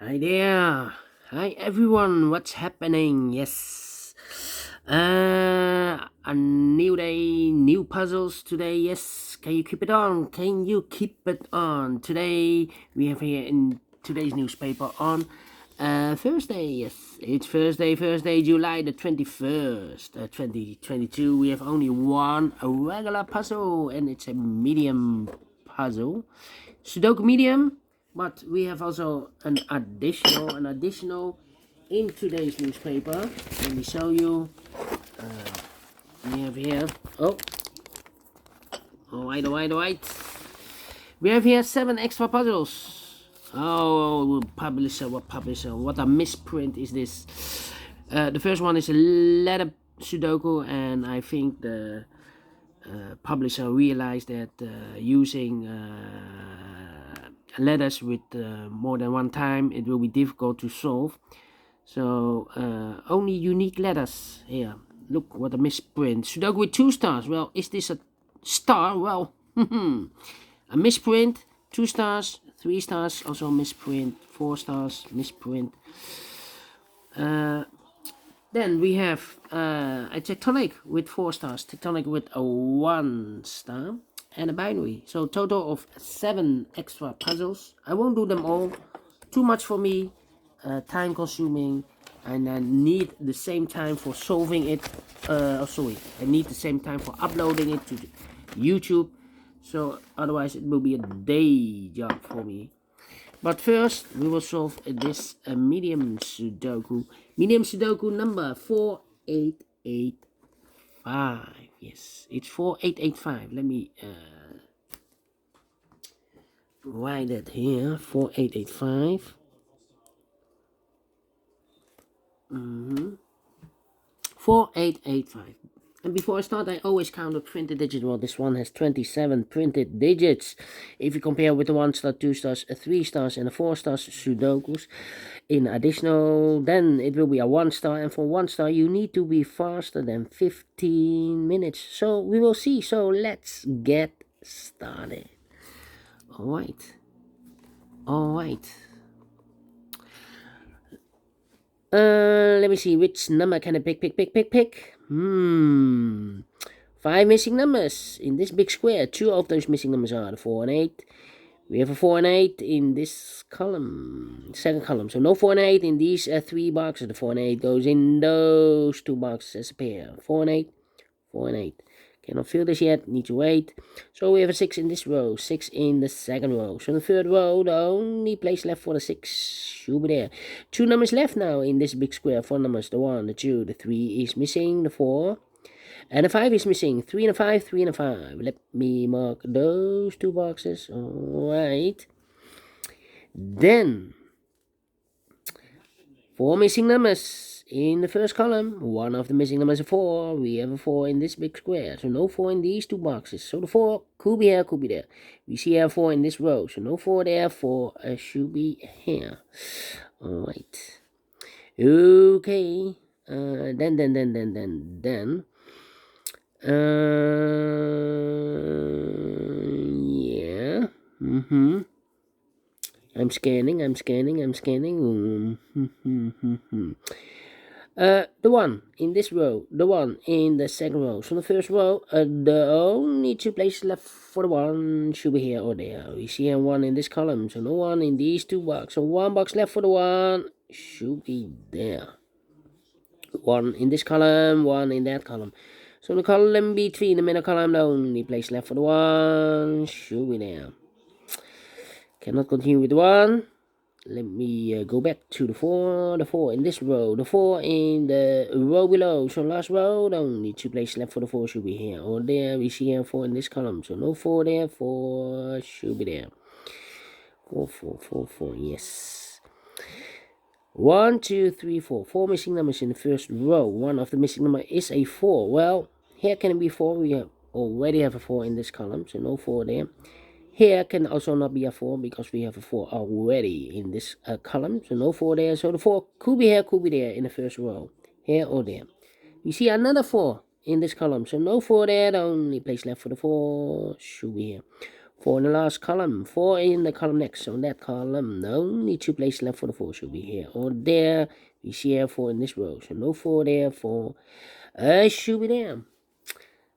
Hi there. Hi everyone. What's happening? Yes. A new day, new puzzles today. Yes. Can you keep it on? Can you keep it on? Today we have here in today's newspaper on Thursday. Yes, it's Thursday, July the 21st, 2022. We have only one regular puzzle, and it's a medium puzzle, Sudoku Medium. But we have also an additional in today's newspaper. Let me show you. We have here. Oh, all right. We have here 7 extra puzzles. Oh, publisher, what publisher? What a misprint is this? The first one is a letter Sudoku, and I think the publisher realized that using letters with more than one time, it will be difficult to solve. So only unique letters here. Look what a misprint. Sudoku with 2 stars. Well, is this a star? Well, a misprint. 2 stars, 3 stars, also misprint. 4 stars, misprint. Then we have a tectonic with 4 stars, tectonic with a 1 star, and a binary. So total of 7 extra puzzles. I won't do them all. Too much for me, time consuming, and I need the same time for solving it. I need the same time for uploading it to YouTube. So otherwise it will be a day job for me. But first, we will solve this medium Sudoku. Medium Sudoku number 4885. Yes, it's 4885. Let me write it here. 4885. 4885. And before I start, I always count the printed digits. Well, this one has 27 printed digits. If you compare with the 1 star, 2 stars, 3 stars, and 4 stars Sudokus, in additional, then it will be a 1 star. And for 1 star, you need to be faster than 15 minutes. So we will see. So let's get started. Alright. Let me see, which number can I pick? 5 missing numbers in this big square. 2 of those missing numbers are the 4 and 8. We have a 4 and 8 in this column, second column. So no 4 and 8 in these 3 boxes. The 4 and 8 goes in those 2 boxes as a pair. 4 and 8, 4 and 8. Cannot fill this yet, need to wait. So we have a 6 in this row, 6 in the second row. So in the third row, the only place left for the 6 should be there. 2 numbers left now in this big square. 4 numbers, the 1, the 2, the 3 is missing, the 4. And the 5 is missing, 3 and a 5, 3 and a 5. Let me mark those 2 boxes, alright. Then, 4 missing numbers. In the first column, 1 of the missing numbers is 4. We have a 4 in this big square, so no 4 in these 2 boxes. So the 4 could be here, could be there. We see a 4 in this row, so no 4 there, 4 should be here. Alright. Okay. Then. Yeah. I'm scanning. The 1 in this row, the 1 in the second row. So in the first row, the only 2 places left for the 1 should be here or there. We see a 1 in this column, so no 1 in these 2 boxes. So 1 box left for the 1 should be there. 1 in this column, 1 in that column. So the column between the middle column, the only place left for the 1 should be there. Cannot continue with the 1. Let me go back to the 4 in this row, the 4 in the row below. So last row, the only 2 places left for the 4 should be here or there. We see a 4 in this column, so no 4 there, 4 should be there. 4, yes. 1, 2, 3, 4. 4 missing numbers in the first row. One of the missing numbers is a 4. Well, here can it be 4? We already have a 4 in this column, so no 4 there. Here can also not be a 4 because we have a 4 already in this column. So no 4 there. So the 4 could be here, could be there in the first row. Here or there. We see another 4 in this column. So no 4 there. The only place left for the 4 should be here. 4 in the last column, 4 in the column next. So in that column, the only 2 places left for the 4 should be here or there. We see here 4 in this row, so no 4 there, 4 should be there.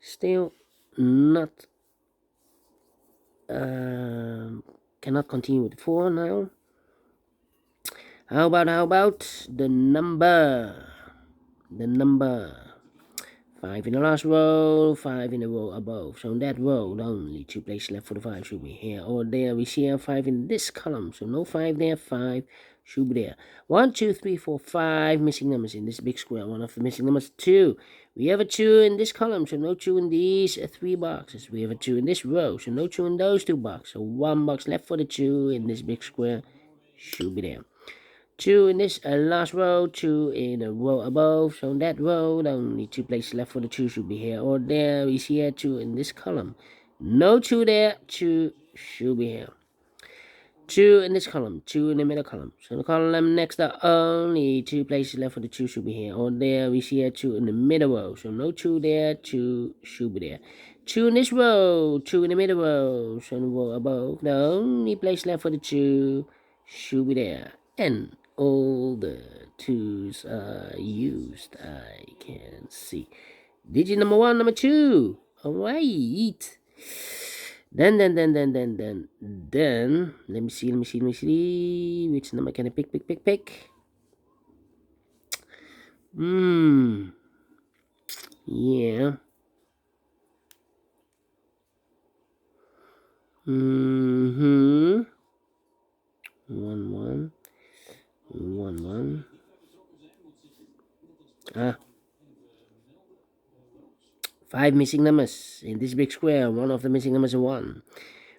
Still not, cannot continue with 4 now. How about the number? 5 in the last row, 5 in the row above. So in that row, the only 2 places left for the 5 should be here or there. We see here 5 in this column, so no 5 there, 5 should be there. 1, 2, 3, 4, 5 missing numbers in this big square. One of the missing numbers 2. We have a 2 in this column, so no 2 in these 3 boxes. We have a 2 in this row, so no 2 in those 2 boxes. So 1 box left for the 2 in this big square should be there. 2 in this last row, 2 in a row above. So in that row, the only 2 places left for the 2 should be here or there. We see here 2 in this column. No 2 there, 2 should be here. 2 in this column, 2 in the middle column. So the column next, the only 2 places left for the 2 should be here or there. We see here 2 in the middle row. So no 2 there, 2 should be there. 2 in this row, 2 in the middle row. So in the row above, the only place left for the 2 should be there. And all the 2's are used, I can see. Digit number 1, number 2. Alright. Then, let me see. Which number can I pick? Yeah. 1, 1. Ah. 5 missing numbers in this big square. One of the missing numbers is 1.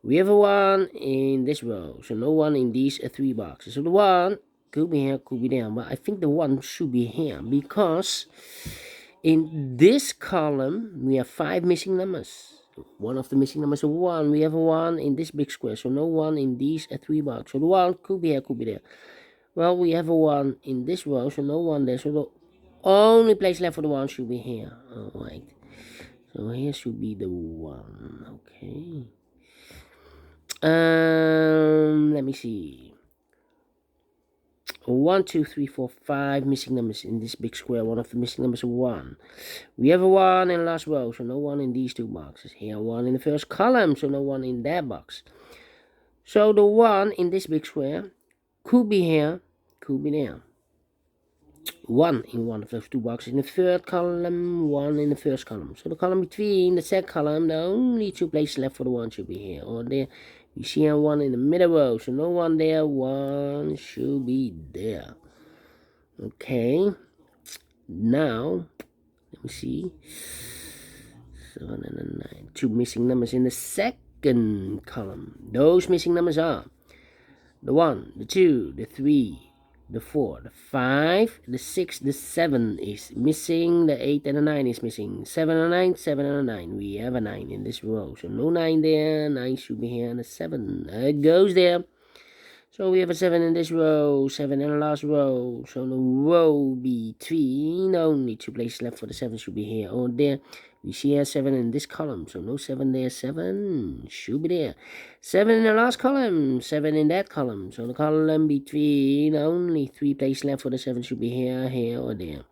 We have a 1 in this row, so no 1 in these 3 boxes. So the 1 could be here, could be there, but I think the 1 should be here because in this column we have 5 missing numbers. One of the missing numbers is 1. We have a 1 in this big square, so no 1 in these 3 boxes. So the 1 could be here, could be there. Well, we have a 1 in this row, so no 1 there. So the only place left for the 1 should be here. Alright. So here should be the 1. Okay. Let me see. 1, 2, 3, 4, 5 missing numbers in this big square. One of the missing numbers is 1. We have a 1 in the last row, so no 1 in these 2 boxes. Here, 1 in the first column, so no 1 in that box. So the 1 in this big square could be here, could be there. 1 in one of those 2 boxes in the third column, 1 in the first column. So the column between the second column, the only 2 places left for the 1 should be here or there. We see here 1 in the middle row, so no 1 there, 1 should be there. Okay, now let me see. 7 and 9. 2 missing numbers in the second column. Those missing numbers are the 1, the 2, the 3, the 4, the 5, the 6, the 7 is missing, the 8 and the 9 is missing. 7 and 9, 7 and 9. We have a 9 in this row, so no 9 there. 9 should be here, and a 7 goes there. So we have a 7 in this row, 7 in the last row. So the row between, only 2 places left for the 7 should be here or there. We see here 7 in this column, so no 7 there, 7 should be there. 7 in the last column, 7 in that column. So the column between, only 3 places left for the 7 should be here or there.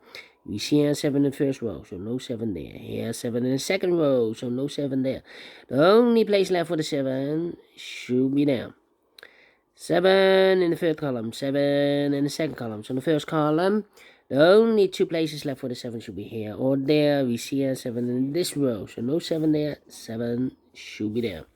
We see here 7 in the first row, so no 7 there. Here 7 in the second row, so no 7 there. The only place left for the 7 should be there. 7 in the third column, 7 in the second column. So in the first column, the only 2 places left for the 7 should be here or there. We see here 7 in this row, so no 7 there, 7 should be there.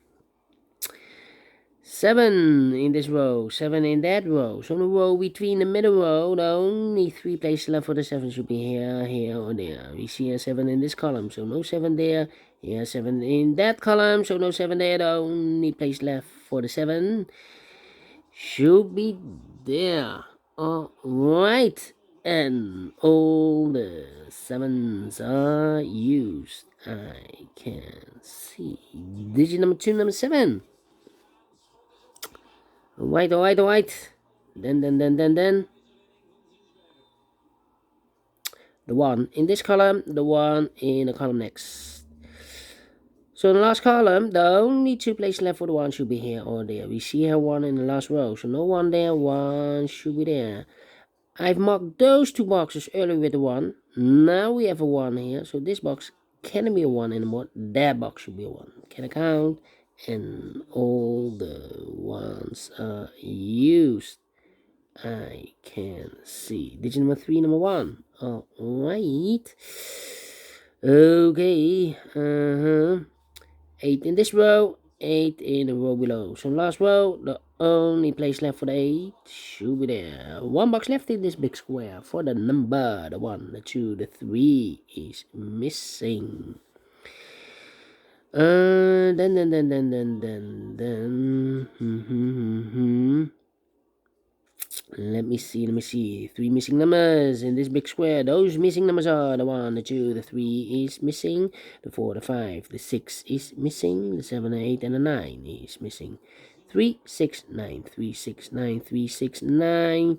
7 in this row, 7 in that row. So in the row between the middle row, the only 3 places left for the 7 should be here or there. We see here 7 in this column, so no 7 there. Here 7 in that column, so no 7 there. The only place left for the 7 should be there. Alright, and all the 7s are used. I can see digit number 2, number 7. Alright. Then. The 1 in this column, the 1 in the column next. So in the last column, the only two places left for the 1 should be here or there. We see here 1 in the last row, so no 1 there, 1 should be there. I've marked those 2 boxes earlier with a 1. Now we have a 1 here, so this box can't be a 1 anymore. That box should be a 1. Can I count? And all the 1s are used. I can see. Digit number 3, number 1. Alright. Okay. 8 in this row, 8 in the row below. So last row, the only place left for the 8 should be there. 1 box left in this big square for the number. The 1, the 2, the 3 is missing. Let me see. 3 missing numbers in this big square. Those missing numbers are the 1, the 2, the 3 is missing. The 4, the 5, the 6 is missing. The 7, the 8, and the 9 is missing. 3, 6, 9, 3, 6, 9, 3, 6, 9.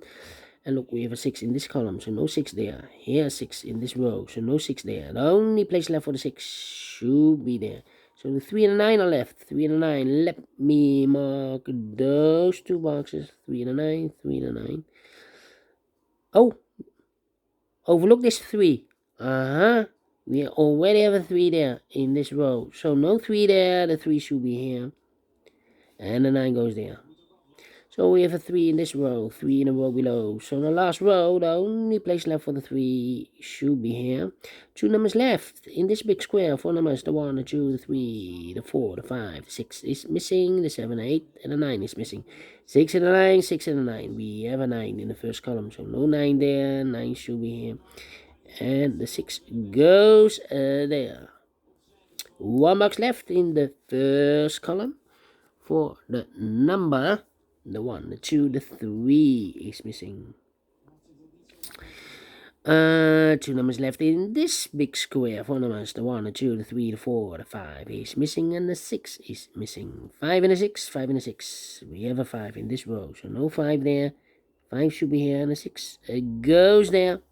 And look, we have a 6 in this column, so no 6 there. Here, 6 in this row, so no 6 there. The only place left for the 6 should be there. So the 3 and the 9 are left. 3 and the 9. Let me mark those 2 boxes. 3 and the 9. 3 and the 9. Oh! Overlook this 3. We already have a 3 there in this row. So no 3 there. The 3 should be here. And the 9 goes there. So we have a 3 in this row, 3 in the row below. So in the last row, the only place left for the 3 should be here. 2 numbers left in this big square. 4 numbers, the 1, the 2, the 3, the 4, the 5, the 6 is missing. The 7, the 8, and the 9 is missing. 6 and the 9, 6 and the 9. We have a 9 in the first column, so no 9 there. 9 should be here. And the 6 goes there. 1 box left in the first column for the number. The 1, the 2, the 3 is missing. 2 numbers left in this big square. 4 numbers, the 1, the 2, the 3, the 4, the 5 is missing, and the 6 is missing. 5 and a 6, 5 and a 6. We have a 5 in this row, so no 5 there. 5 should be here, and the 6 goes there.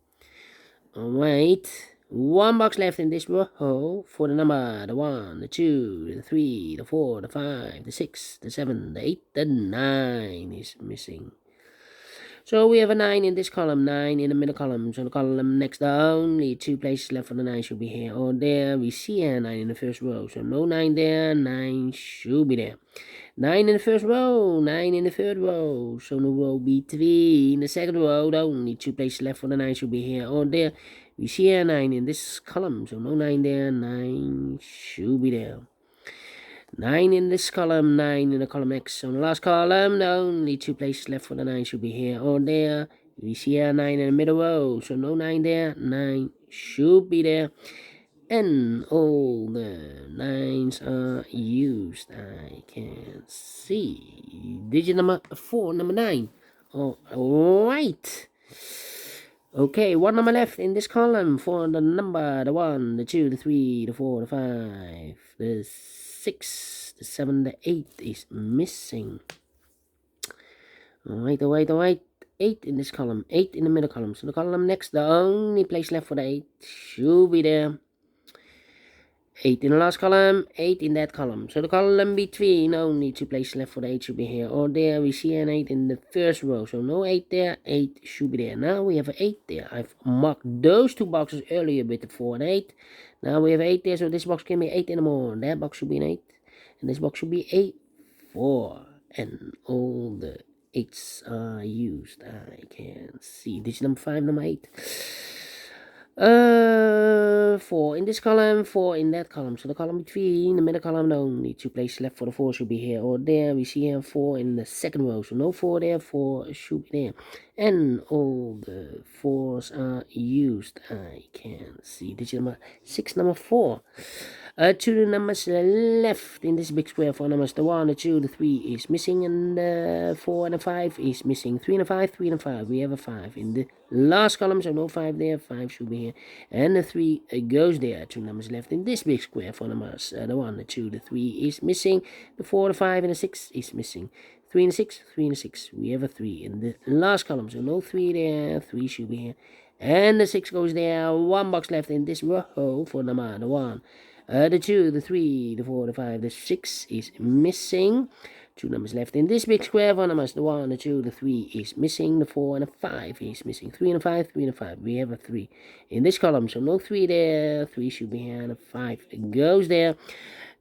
Alright. 1 box left in this row for the number, the 1, the 2, the 3, the 4, the 5, the 6, the 7, the 8, the 9 is missing. So we have a 9 in this column, 9 in the middle column. So the column next, the only 2 places left for the 9 should be here or there. We see a 9 in the first row, so no 9 there, 9 should be there. 9 in the first row, 9 in the third row, so no row B3. In the second row, the only 2 places left for the 9 should be here or there. We see a 9 in this column, so no 9 there, 9 should be there. 9 in this column, 9 in the column X. So in the last column, the only 2 places left for the 9 should be here or there. We see a 9 in the middle row, so no 9 there, 9 should be there. And all the 9s are used. I can see. Digit number 4, number 9. Alright. Okay, 1 number left in this column for the number, the 1, the 2, the 3, the 4, the 5, the 6, the 7, the 8 is missing. Alright. 8 in this column, 8 in the middle column. So the column next, the only place left for the 8 should be there. 8 in the last column, 8 in that column. So the column between, only 2 places left for the 8 should be here or there. We see an 8 in the first row, so no 8 there, 8 should be there. Now we have an 8 there. I've marked those 2 boxes earlier with the 4 and 8. Now we have 8 there, so this box can be 8 anymore. That box should be an 8, and this box should be a 4. And all the 8s are used. I can see. Digit number 5, number 8. 4 in this column, 4 in that column. So the column between, the middle column, the only 2 places left for the 4 should be here or there. We see here 4 in the second row, so no 4 there, 4 should be there. And all the 4s are used. I can see. Digit number 6, number 4. 2 numbers left in this big square. 4 numbers, the 1, the 2, the 3 is missing, and the 4 and the 5 is missing. 3 and a 5, 3 and a 5. We have a 5 in the last column, so no 5 there, 5 should be here, and the 3 goes there. 2 numbers left in this big square. 4 numbers, the 1, the 2, the 3 is missing. The 4, the 5, and the 6 is missing. 3 and 6, 3 and 6. We have a 3 in the last column, so no 3 there, 3 should be here, and the 6 goes there. 1 box left in this row for number, the 1. The 2, the 3, the 4, the 5, the 6 is missing. 2 numbers left in this big square. 4 numbers, the 1, the 2, the 3 is missing. The 4 and the 5 is missing. 3 and a 5, 3 and a 5. We have a 3 in this column, so no 3 there. 3 should be here, and a 5 goes there.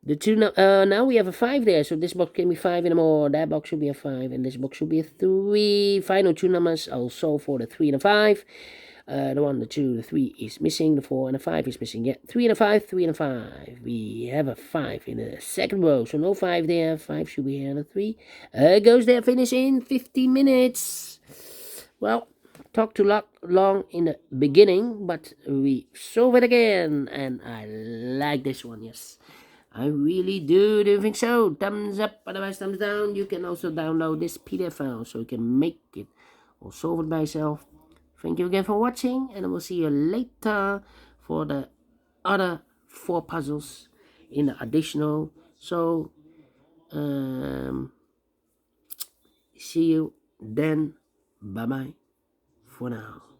The 2 now we have a 5 there, so this box can be 5 anymore. That box should be a 5, and this box should be a 3. Final 2 numbers also for the 3 and a 5. The 1, the 2, the 3 is missing. The 4 and the 5 is missing. Yeah, 3 and a 5, 3 and a 5. We have a 5 in the second row, so no 5 there. 5 should be here, and a 3 goes there. Finish in 15 minutes. Well, talked too long in the beginning, but we solve it again, and I like this one. Yes, I really do think so. Thumbs up, otherwise thumbs down. You can also download this PDF file so you can make it or solve it by yourself. Thank you again for watching, and I will see you later for the other 4 puzzles in the additional. So, see you then. Bye bye for now.